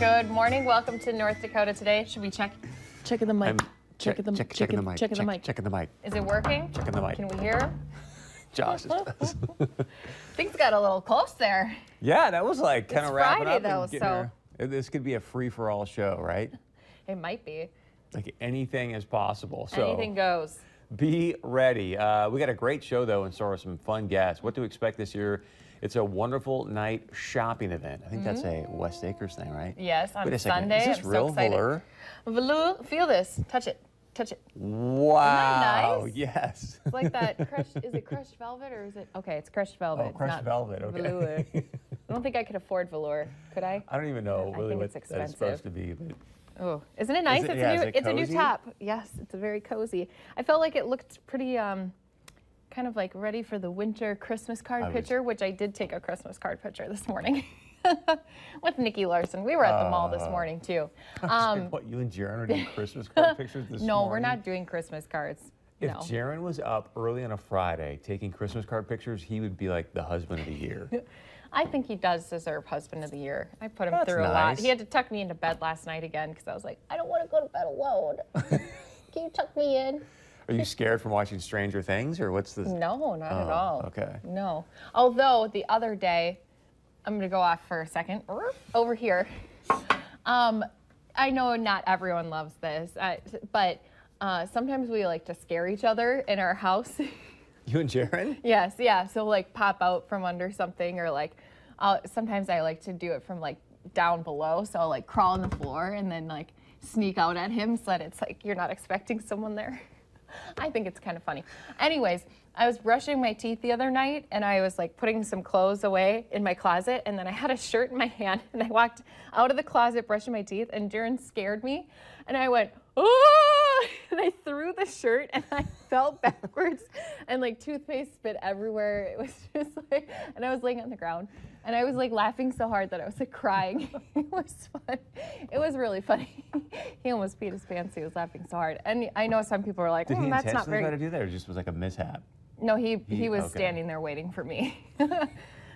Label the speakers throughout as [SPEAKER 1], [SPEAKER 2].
[SPEAKER 1] Good morning. Welcome to North Dakota today. Should we check? Checking the mic. Checking the mic. Checking the mic. Is it working? Checking the mic. Can we hear?
[SPEAKER 2] Josh does.
[SPEAKER 1] Things got a little close there.
[SPEAKER 2] Yeah, that was like kind of wrapping
[SPEAKER 1] Friday,
[SPEAKER 2] up.
[SPEAKER 1] Though, so
[SPEAKER 2] this could be a free-for-all show, right?
[SPEAKER 1] It might be.
[SPEAKER 2] Like anything is possible. So
[SPEAKER 1] anything goes.
[SPEAKER 2] Be ready. We got a great show though in store with some fun guests. What to expect this year? It's a wonderful night shopping event. I think that's a West Acres thing, right?
[SPEAKER 1] Yes, on
[SPEAKER 2] Wait a second.
[SPEAKER 1] Sunday.
[SPEAKER 2] Is this
[SPEAKER 1] I'm
[SPEAKER 2] real
[SPEAKER 1] so excited.
[SPEAKER 2] velour?
[SPEAKER 1] Velour. Feel this. Touch it. Touch it.
[SPEAKER 2] Wow.
[SPEAKER 1] Isn't that nice?
[SPEAKER 2] Yes.
[SPEAKER 1] It's like that crushed. Is it crushed velvet or is it? Okay, it's crushed velvet.
[SPEAKER 2] Oh, crushed velvet. Okay.
[SPEAKER 1] Velour. I don't think I could afford velour. Could I?
[SPEAKER 2] I don't even know really what
[SPEAKER 1] it's
[SPEAKER 2] that's supposed to be. But
[SPEAKER 1] oh, isn't it nice? It's a new top. Yes, it's very cozy. I felt like it looked pretty kind of like ready for the winter Christmas card picture, which I did take a Christmas card picture this morning with Nikki Larson. We were at the mall this morning too.
[SPEAKER 2] What, you and Jaron are doing Christmas card pictures this morning?
[SPEAKER 1] No, we're not doing Christmas cards.
[SPEAKER 2] If Jaron was up early on a Friday taking Christmas card pictures, he would be like the husband of the year.
[SPEAKER 1] I think he does deserve husband of the year. I put him through a lot. He had to tuck me into bed last night again because I was like, I don't want to go to bed alone. Can you tuck me in?
[SPEAKER 2] Are you scared from watching Stranger Things, or what's this?
[SPEAKER 1] No, not at all.
[SPEAKER 2] Okay.
[SPEAKER 1] No. Although the other day, I'm going to go off for a second. Over here. I know not everyone loves this, but sometimes we like to scare each other in our house.
[SPEAKER 2] You and Jaron?
[SPEAKER 1] Yes, yeah. So like pop out from under something, or like sometimes I like to do it from like down below. So I'll like crawl on the floor and then like sneak out at him so that it's like you're not expecting someone there. I think it's kind of funny. Anyways, I was brushing my teeth the other night and I was like putting some clothes away in my closet, and then I had a shirt in my hand and I walked out of the closet brushing my teeth, and Jaron scared me and I went, oh, and I threw the shirt and I fell backwards and like toothpaste spit everywhere. It was just like, and I was laying on the ground and I was like laughing so hard that I was like crying. It was fun. It was really funny. He almost peed his pants. He was laughing so hard. And I know some people are like,
[SPEAKER 2] Did he
[SPEAKER 1] that's not
[SPEAKER 2] intentionally
[SPEAKER 1] very.
[SPEAKER 2] try to do that, or just was like a mishap?
[SPEAKER 1] No, he was standing there waiting for me.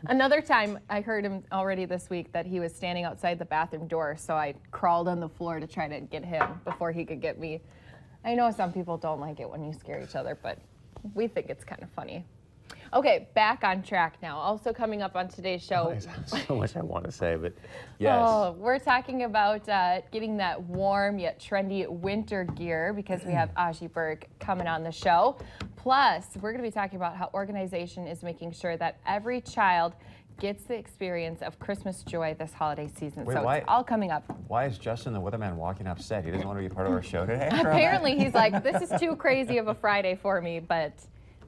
[SPEAKER 1] Another time, I heard him already this week that he was standing outside the bathroom door, so I crawled on the floor to try to get him before he could get me. I know some people don't like it when you scare each other, but we think it's kind of funny. Okay, back on track now. Also coming up on today's show.
[SPEAKER 2] Oh, so much I want to say, but yes.
[SPEAKER 1] Oh, we're talking about getting that warm yet trendy winter gear because we have Aji Berg coming on the show. Plus, we're going to be talking about how organization is making sure that every child gets the experience of Christmas joy this holiday season.
[SPEAKER 2] Wait,
[SPEAKER 1] so it's all coming up.
[SPEAKER 2] Why is Justin the weatherman walking upset? He doesn't want to be part of our show today?
[SPEAKER 1] Apparently, he's like, this is too crazy of a Friday for me, but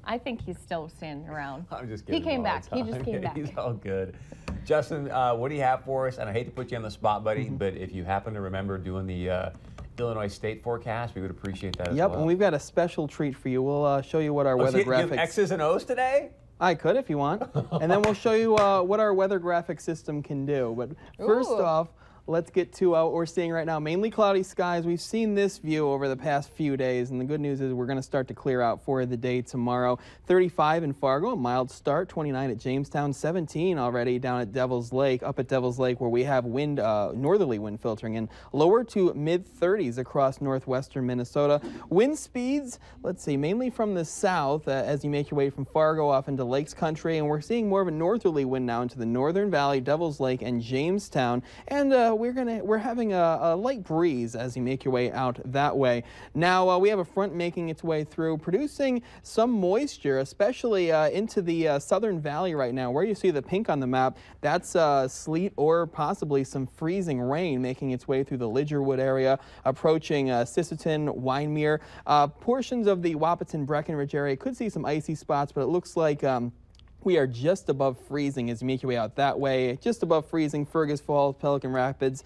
[SPEAKER 1] I think he's still standing around.
[SPEAKER 2] I'm just kidding.
[SPEAKER 1] He came back. He just came back.
[SPEAKER 2] He's all good. Justin, what do you have for us? And I hate to put you on the spot, buddy, but if you happen to remember doing the Illinois state forecast, we would appreciate that as well.
[SPEAKER 3] Yep, and we've got a special treat for you. We'll show you what our weather graphics...
[SPEAKER 2] You have X's and O's today?
[SPEAKER 3] I could if you want. And then we'll show you what our weather graphic system can do. But first off, let's get to what we're seeing right now. Mainly cloudy skies. We've seen this view over the past few days, and the good news is we're going to start to clear out for the day tomorrow. 35 in Fargo, a mild start. 29 at Jamestown. 17 already down at Devil's Lake, up at Devil's Lake, where we have wind, northerly wind filtering in. Lower to mid-30s across northwestern Minnesota. Wind speeds, let's see, mainly from the south as you make your way from Fargo off into Lakes Country, and we're seeing more of a northerly wind now into the Northern Valley, Devil's Lake, and Jamestown. And we're having a light breeze as you make your way out that way. Now we have a front making its way through, producing some moisture, especially into the Southern Valley right now. Where you see the pink on the map, that's sleet or possibly some freezing rain making its way through the Lidgerwood area, approaching Sisseton, Wyndmere. Portions of the Wahpeton, Breckenridge area could see some icy spots, but it looks like we are just above freezing as you make your way out that way. Just above freezing, Fergus Falls, Pelican Rapids,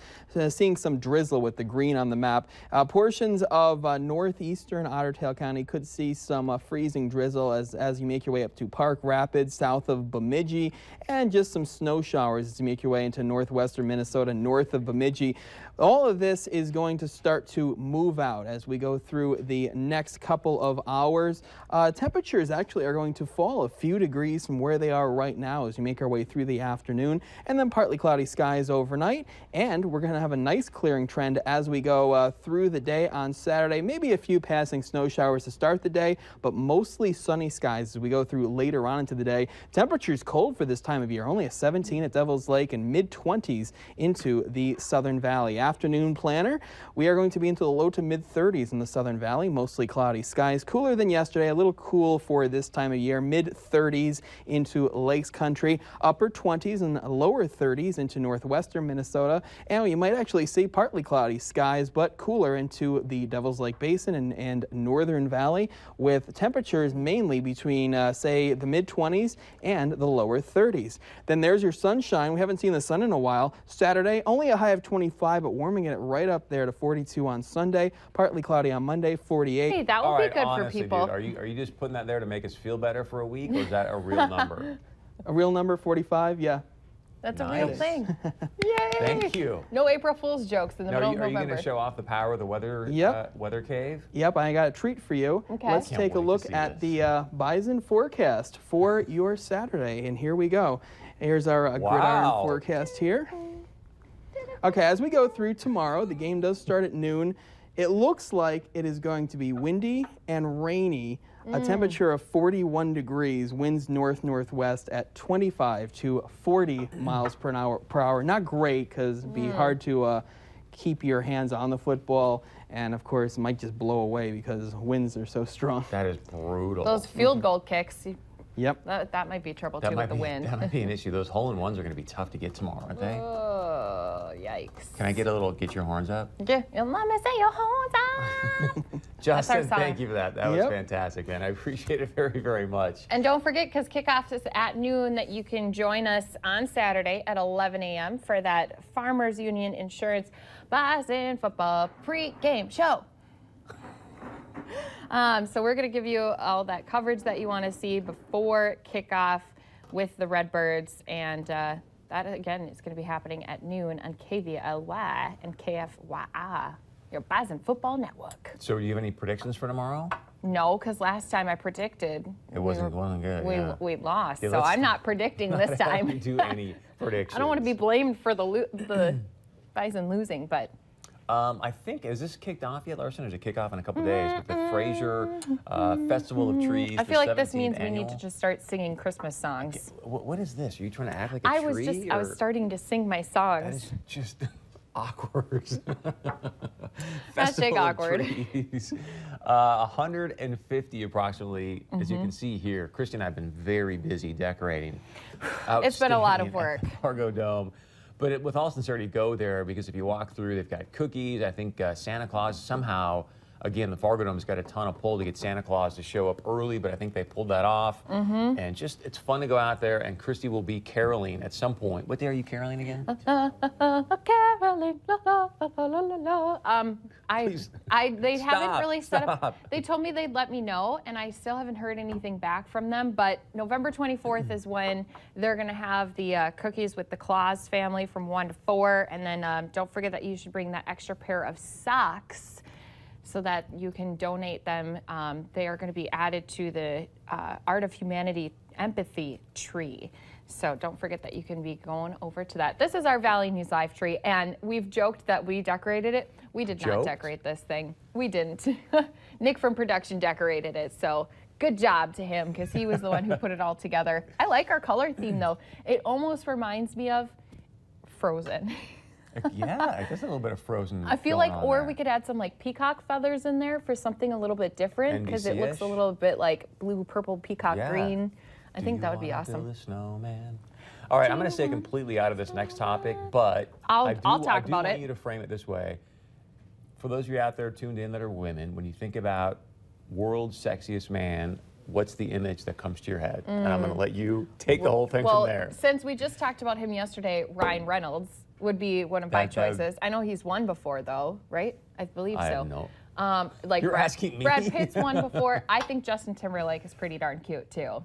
[SPEAKER 3] seeing some drizzle with the green on the map. Portions of northeastern Otter Tail County could see some freezing drizzle as you make your way up to Park Rapids, south of Bemidji, and just some snow showers as you make your way into northwestern Minnesota, north of Bemidji. All of this is going to start to move out as we go through the next couple of hours. Temperatures actually are going to fall a few degrees from where where they are right now as we make our way through the afternoon, and then partly cloudy skies overnight. And we're going to have a nice clearing trend as we go through the day on Saturday. Maybe a few passing snow showers to start the day, but mostly sunny skies as we go through later on into the day. Temperatures cold for this time of year, only a 17 at Devil's Lake and mid-20s into the Southern Valley. Afternoon planner, we are going to be into the low to mid-30s in the Southern Valley, mostly cloudy skies. Cooler than yesterday, a little cool for this time of year, mid-30s into Lakes Country, upper 20s and lower 30s into northwestern Minnesota. And you might actually see partly cloudy skies, but cooler into the Devil's Lake Basin and Northern Valley, with temperatures mainly between, say, the mid-20s and the lower 30s. Then there's your sunshine. We haven't seen the sun in a while. Saturday, only a high of 25, but warming it right up there to 42 on Sunday. Partly cloudy on Monday, 48.
[SPEAKER 1] Hey, that would be good
[SPEAKER 2] honestly,
[SPEAKER 1] for people.
[SPEAKER 2] Dude, are you just putting that there to make us feel better for a week, or is that a real number?
[SPEAKER 3] A real number, 45, yeah.
[SPEAKER 1] That's
[SPEAKER 2] Nice.
[SPEAKER 1] a real thing. Yay!
[SPEAKER 2] Thank you.
[SPEAKER 1] No April Fool's jokes in the middle of
[SPEAKER 2] Are you
[SPEAKER 1] November.
[SPEAKER 2] going to show off the power of the weather weather cave?
[SPEAKER 3] Yep, I got a treat for you.
[SPEAKER 1] Okay.
[SPEAKER 3] Let's
[SPEAKER 2] Can't
[SPEAKER 3] take a
[SPEAKER 2] wait to
[SPEAKER 3] look
[SPEAKER 2] see
[SPEAKER 3] at
[SPEAKER 2] this.
[SPEAKER 3] the Bison forecast for your Saturday, and here we go. Here's our
[SPEAKER 2] Wow.
[SPEAKER 3] gridiron forecast here. Okay, as we go through tomorrow, the game does start at noon. It looks like it is going to be windy and rainy. A temperature of 41 degrees, winds north-northwest at 25 to 40 miles per hour. Not great, because it'd be hard to keep your hands on the football, and of course it might just blow away because winds are so strong.
[SPEAKER 2] That is brutal.
[SPEAKER 1] Those field goal kicks,
[SPEAKER 3] Yep.
[SPEAKER 1] that might be trouble too with the wind.
[SPEAKER 2] That might be an issue. Those hole-in-ones are going to be tough to get tomorrow, aren't they?
[SPEAKER 1] Oh, yikes.
[SPEAKER 2] Can I get your horns up?
[SPEAKER 1] Yeah, you'll let me say your horns up.
[SPEAKER 2] Justin,
[SPEAKER 1] song.
[SPEAKER 2] thank you for that. That was fantastic, man. I appreciate it very, very much.
[SPEAKER 1] And don't forget, because kickoff is at noon, that you can join us on Saturday at 11 a.m. for that Farmers Union Insurance Bison football pre-game show. So we're going to give you all that coverage that you want to see before kickoff with the Redbirds, and that, again, is going to be happening at noon on KVLY and KFYI, your Bison Football Network.
[SPEAKER 2] So do you have any predictions for tomorrow?
[SPEAKER 1] No, because last time I predicted
[SPEAKER 2] It wasn't good.
[SPEAKER 1] we lost,
[SPEAKER 2] Yeah,
[SPEAKER 1] so
[SPEAKER 2] let's
[SPEAKER 1] I'm not predicting this time.
[SPEAKER 2] Not do any predictions.
[SPEAKER 1] I don't want to be blamed for the Bison losing, but
[SPEAKER 2] I think, is this kicked off yet, Larson? Or is it kick off in a couple days with the Fraser Festival of Trees?
[SPEAKER 1] I feel
[SPEAKER 2] the
[SPEAKER 1] like this
[SPEAKER 2] 17th
[SPEAKER 1] means we need
[SPEAKER 2] annual?
[SPEAKER 1] to just start singing Christmas songs.
[SPEAKER 2] What is this? Are you trying to act like a
[SPEAKER 1] I
[SPEAKER 2] tree?
[SPEAKER 1] was starting to sing my
[SPEAKER 2] That
[SPEAKER 1] songs.
[SPEAKER 2] is just awkward.
[SPEAKER 1] Hashtag
[SPEAKER 2] of
[SPEAKER 1] awkward.
[SPEAKER 2] Trees. 150 approximately, as you can see here. Christy and I have been very busy decorating.
[SPEAKER 1] It's been a lot of
[SPEAKER 2] Outstanding
[SPEAKER 1] work.
[SPEAKER 2] at Fargo Dome. But with all sincerity, go there, because if you walk through, they've got cookies. I think Santa Claus somehow, again, the Fargo Dome's got a ton of pull to get Santa Claus to show up early, but I think they pulled that off. And just, it's fun to go out there, and Christy will be caroling at some point. What day are you caroling again?
[SPEAKER 1] Caroling, la, la, la, la, la, la. They haven't really set up. They told me they'd let me know, and I still haven't heard anything back from them. But November 24th is when they're going to have the cookies with the Claus family from 1 to 4, and then don't forget that you should bring that extra pair of socks so that you can donate them. They are going to be added to the Art of Humanity Empathy tree. So don't forget that you can be going over to that. This is our Valley News Live tree, and we've joked that we decorated it. We did not decorate this thing. We didn't. Nick from production decorated it, so good job to him, because he was the one who put it all together. I like our color theme, though. It almost reminds me of Frozen.
[SPEAKER 2] Yeah, it does a little bit of Frozen.
[SPEAKER 1] I feel
[SPEAKER 2] going
[SPEAKER 1] like,
[SPEAKER 2] on
[SPEAKER 1] or
[SPEAKER 2] there.
[SPEAKER 1] we could add some like peacock feathers in there for something a little bit different, because it looks a
[SPEAKER 2] NBC-ish?
[SPEAKER 1] little bit like blue, purple, peacock green. I think
[SPEAKER 2] Do
[SPEAKER 1] that
[SPEAKER 2] you
[SPEAKER 1] would be
[SPEAKER 2] wanna
[SPEAKER 1] awesome.
[SPEAKER 2] build a snowman? All right, I'm going to stay completely out of this next topic, but
[SPEAKER 1] I'll talk
[SPEAKER 2] I
[SPEAKER 1] about
[SPEAKER 2] want
[SPEAKER 1] it.
[SPEAKER 2] you to frame it this way. For those of you out there tuned in that are women, when you think about world's sexiest man, what's the image that comes to your head? And I'm going to let you take the whole thing
[SPEAKER 1] Well,
[SPEAKER 2] from there.
[SPEAKER 1] since we just talked about him yesterday, Ryan Reynolds would be one of my choices. I know he's won before, though, right? I believe
[SPEAKER 2] I
[SPEAKER 1] so.
[SPEAKER 2] have no.
[SPEAKER 1] Like
[SPEAKER 2] You're asking me?
[SPEAKER 1] Brad Pitt's won before. I think Justin Timberlake is pretty darn cute too.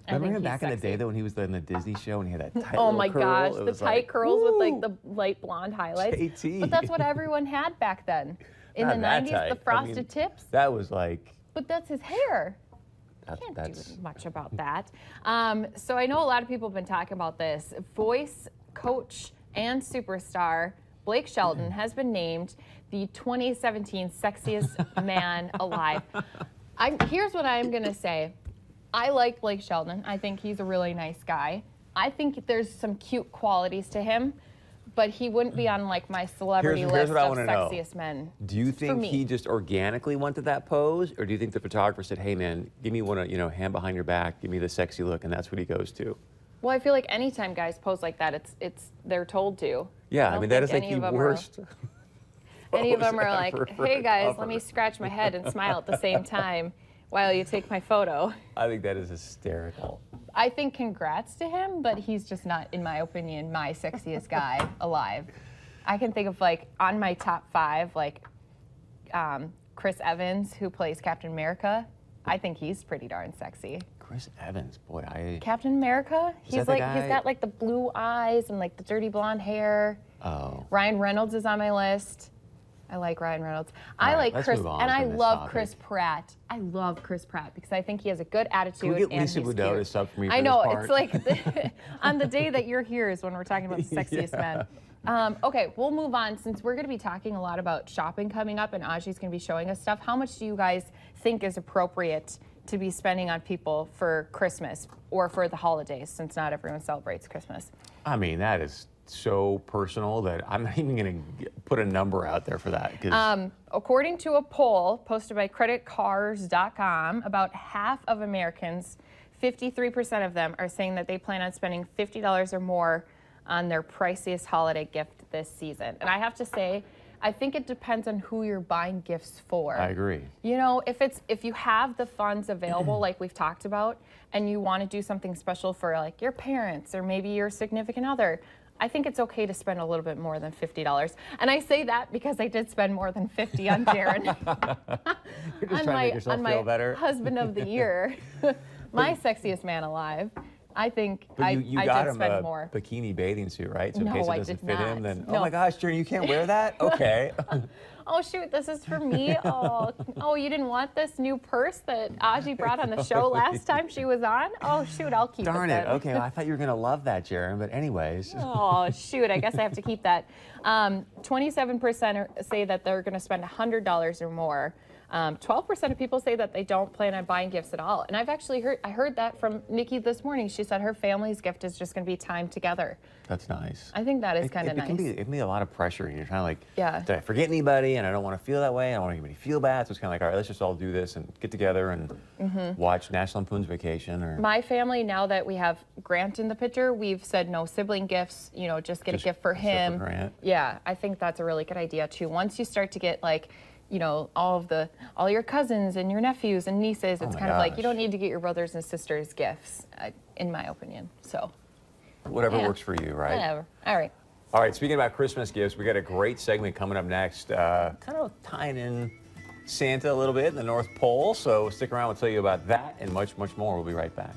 [SPEAKER 2] Remember him back in the day, though, when he was in the Disney show and he had that tight
[SPEAKER 1] Oh
[SPEAKER 2] little
[SPEAKER 1] my
[SPEAKER 2] curl?
[SPEAKER 1] gosh,
[SPEAKER 2] It
[SPEAKER 1] the
[SPEAKER 2] was
[SPEAKER 1] tight
[SPEAKER 2] like,
[SPEAKER 1] curls with like
[SPEAKER 2] woo!
[SPEAKER 1] the light blonde highlights.
[SPEAKER 2] JT.
[SPEAKER 1] But that's what everyone had back then. In
[SPEAKER 2] Not
[SPEAKER 1] the
[SPEAKER 2] that
[SPEAKER 1] 90s,
[SPEAKER 2] tight.
[SPEAKER 1] the frosted tips.
[SPEAKER 2] That was like,
[SPEAKER 1] But that's his hair. Can't do much about that. So I know a lot of people have been talking about this. Voice coach and superstar Blake Shelton has been named the 2017 sexiest man alive. Here's what I'm going to say. I like Blake Shelton. I think he's a really nice guy. I think there's some cute qualities to him, but he wouldn't be on like my celebrity list of sexiest men.
[SPEAKER 2] Do you think he just organically went to that pose, or do you think the photographer said, "Hey man, give me one, hand behind your back, give me the sexy look," and that's what he goes to?
[SPEAKER 1] Well, I feel like anytime guys pose like that, they're told to.
[SPEAKER 2] Yeah, I mean that is like the worst.
[SPEAKER 1] Any of them are like, "Hey guys, let me scratch my head and smile at the same time while you take my photo."
[SPEAKER 2] I think that is hysterical.
[SPEAKER 1] I think congrats to him, but he's just not, in my opinion, my sexiest guy alive. I can think of like on my top 5, like Chris Evans, who plays Captain America. I think he's pretty darn sexy.
[SPEAKER 2] Chris Evans, boy,
[SPEAKER 1] Captain America? He's got like the blue eyes and like the dirty blonde hair.
[SPEAKER 2] Oh.
[SPEAKER 1] Ryan Reynolds is on my list. I like Ryan Reynolds. I like Chris, and I love Chris Pratt. I love Chris Pratt because I think he has a good attitude.
[SPEAKER 2] Can we get Lisa Boudreau to sub for me?
[SPEAKER 1] I know, it's like on the day that you're here is when we're talking about the sexiest men. Okay, we'll move on since we're going to be talking a lot about shopping coming up, and Aji's going to be showing us stuff. How much do you guys think is appropriate to be spending on people for Christmas or for the holidays, since not everyone celebrates Christmas?
[SPEAKER 2] I mean, that is so personal that I'm not even going to put a number out there for that.
[SPEAKER 1] According to a poll posted by creditcars.com, about half of Americans, 53% of them, are saying that they plan on spending $50 or more on their priciest holiday gift this season. And I have to say, I think it depends on who you're buying gifts for.
[SPEAKER 2] I agree.
[SPEAKER 1] You know, if you have the funds available, like we've talked about, and you want to do something special for like your parents or maybe your significant other, I think it's okay to spend a little bit more than $50. And I say that because I did spend more than $50 on Jaron.
[SPEAKER 2] You're just trying to make yourself feel better.
[SPEAKER 1] Husband of the year, my sexiest man alive. I think I did spend more.
[SPEAKER 2] Bikini bathing suit, right? So in
[SPEAKER 1] No,
[SPEAKER 2] case it
[SPEAKER 1] I
[SPEAKER 2] doesn't
[SPEAKER 1] did
[SPEAKER 2] fit
[SPEAKER 1] not.
[SPEAKER 2] him, then
[SPEAKER 1] No.
[SPEAKER 2] oh my gosh, Jaron, you can't wear that? Okay.
[SPEAKER 1] Oh shoot, this is for me. Oh, you didn't want this new purse that Aji brought on the show last time she was on? Oh shoot, I'll keep it.
[SPEAKER 2] Darn it.
[SPEAKER 1] then.
[SPEAKER 2] Okay, well, I thought you were gonna love that, Jaron. But anyways.
[SPEAKER 1] Oh shoot, I guess I have to keep that. 27% say that they're going to spend $100 or more. 12% of people say that they don't plan on buying gifts at all. And I've actually heard that from Nikki this morning. She said her family's gift is just going to be time together.
[SPEAKER 2] That's nice.
[SPEAKER 1] I think that is kind of nice.
[SPEAKER 2] It can be a lot of pressure, and you're trying to like,
[SPEAKER 1] Yeah.
[SPEAKER 2] did I forget anybody? And I don't want to feel that way. I don't want anybody to feel bad. So it's kind of like, all right, let's just all do this and get together and watch National Lampoon's Vacation. Or
[SPEAKER 1] My family, now that we have Grant in the picture, we've said no sibling gifts. You know, just get a gift for him.
[SPEAKER 2] For Grant.
[SPEAKER 1] Yeah, I think that's a really good idea too. Once you start to get like, you know, all your cousins and your nephews and nieces, it's kind of like you don't need to get your brothers and sisters gifts, in my opinion. So
[SPEAKER 2] whatever works for you, right?
[SPEAKER 1] Whatever. All right.
[SPEAKER 2] All right, speaking about Christmas gifts, we got a great segment coming up next, kind of tying in Santa a little bit in the North Pole. So stick around, we'll tell you about that and much, much more. We'll be right back.